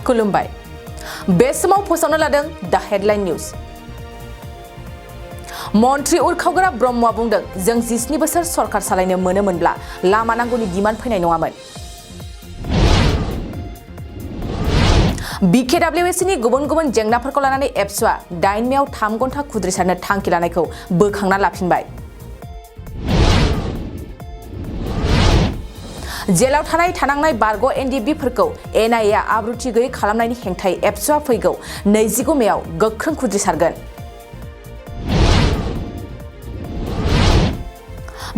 खुलुमबाय बे समाव फोसावनो लादों द हेडलाइन न्यूज। मन्त्री उरखावग्रा ब्रह्मआ बुंदों जों 17 बोसोर सरकार सालायनो मोनोमोनब्ला लामा नांगौनि डिमान्ड फैनाय नङामोन। BKWSनि गुबुन गुबुन जेंनाफोरखौ लानानै एपसुआ 8 मेआव 3 घन्टा खुद्रिसारनो थांखि लानायखौ बोखांना लाफिनबाय। जेलाव थानांनाय बारग' NDBफोरखौ NIA आब्रुथि गैयै खालामनायनि हेंथायै एपसुआ फैगौ 29 मेआव गोख्रों खुद्रिसारगोन।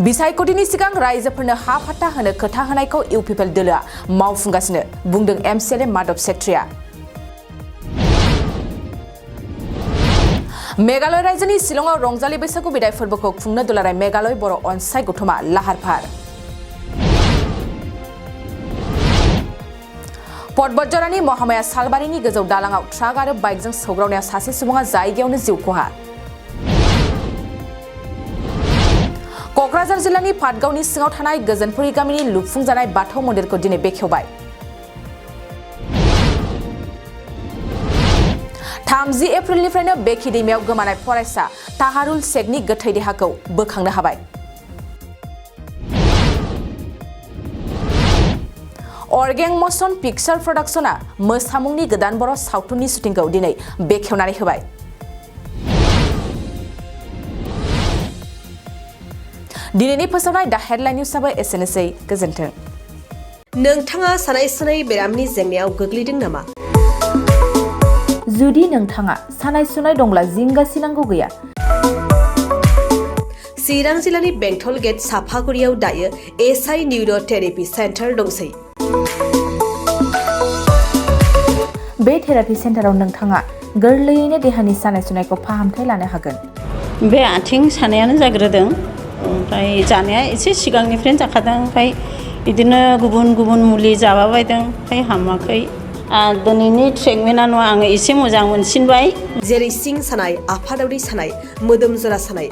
बिसायख'थिनि सिगां रायजोफोरनो हा फाट्टा होनो खोथा होनायखौ UPPL दोलोआ मावफुंगासिनो बुंदों MCLA माधव सेत्रीआ। मेघालय रायजोनि शिलंआव रंजालि बैसागु बिदाय फोरबोखौ खुंनो दुलाराय मेघालय बर' अनसाय गौथुमा लाहार-फाहार। पर्बतजरानि महामाया सालबारिनि गोजौ दालांआव ट्राक आरो बाइकजों सौग्रावनायाव सासे सुबुङा जायगायावनो जिउ खहा। क'क्राझार जिल्लानि पाटगावनि सिङाव थानाय गोजोनपुरि गामिनि लुफुंजानाय बाथौ मन्दिरखौ दिनै बेखेवबाय। 30 एप्रिलनिफ्रायनो बेखि दैमायाव गोमानाय फरायसा ताहारुल शेखनि गोथै देहाखौ बोखांनो हाबाय। अर्गें मशन पिक्चार प्रडाक्शना मोसामुंनि गोदान बर' सावथुननि शुटिंखौ दिनै बेखेवनानै होबाय। दिनैनि फोसावनाय द हेडलाइन निउसआबो एसेनोसै। गोजोन्थों। नोंथाङा सानाय सुनाय बेरामनि जेंनायाव गोग्लैदों नामा? जुदि नोंथाङा सानाय सुनाय दंब्ला जिंगासिनांगौ गैया। चिरां जिल्लानि बेंटल गेट साफागुरियाव दायो SI निउर' थेरापि सेन्टार दंसै। बे थेरापि सेन्टाराव नोंथाङा गोरलैयैनो देहानि सानाय सुनायखौ फाहामथाय लानो हागोन। बे आथिं सानायानो जाग्रोदों, ओमफ्राय जानाया एसे सिगांनिफ्रायनो जाखादों, ओमफ्राय बिदिनो गुबुन गुबुन मुलि जाबाबायदों, ओमफ्राय हामाखै। दिनैनि ट्रिटमेन्टआ आङो एसे मोजां मोनसिनबाय। जेरै सिं सानाय, आफादावरि सानाय, मोदोम जरा सानाय,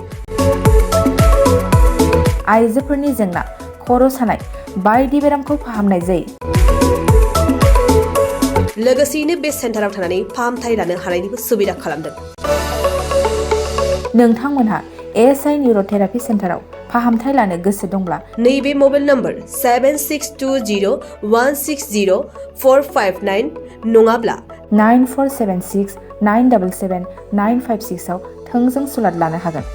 आइजोफोरनि जेंना, खर' सानाय बायदि बेरामखौ फाहामनाय जायो। लोगोसेयैनो बे सेन्टाराव थानानै फाहामथाय लानो हानायनिबो सुबिदा खालामदों। नोंथांमोनहा SI निउर' थेरापि सेन्टाराव फाहामथाय लानो गोसो दंब्ला नैबे मबाइल नम्बर 7620160459 नङाब्ला 9476977956 आव थोंजों सुलाद लानो हागोन।